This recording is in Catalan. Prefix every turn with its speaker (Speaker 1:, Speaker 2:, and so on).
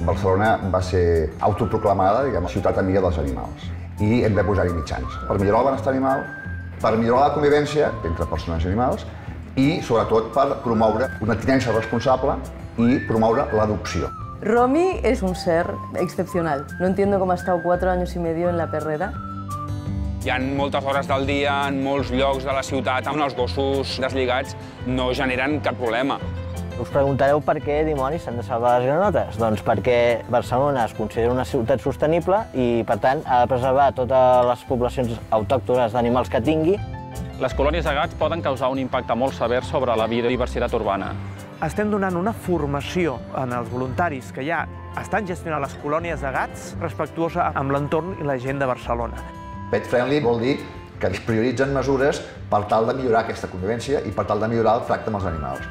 Speaker 1: Barcelona va ser autoproclamada, diguem, ciutat amiga dels animals. I hem de posar-hi mitjans per millorar el benestar animal, per millorar la convivència entre persones i animals i, sobretot, per promoure una tinença responsable i promoure l'adopció.
Speaker 2: Romy es un ser excepcional. No entiendo cómo ha estado 4 años y medio en la perrera.
Speaker 3: Hi ha moltes hores del dia, en molts llocs de la ciutat, on els gossos deslligats no generen cap problema.
Speaker 4: Us preguntareu per què, dimonis, s'han de salvar les granotes? Doncs perquè Barcelona es considera una ciutat sostenible i, per tant, ha de preservar totes les poblacions autòctones d'animals que tingui.
Speaker 5: Les colònies de gats poden causar un impacte molt sever sobre la biodiversitat urbana.
Speaker 6: Estem donant una formació als voluntaris que ja estan gestionant les colònies de gats respectuosa amb l'entorn i la gent de Barcelona.
Speaker 1: Pet friendly vol dir que es prioritzen mesures per tal de millorar aquesta convivència i per tal de millorar el tracte amb els animals.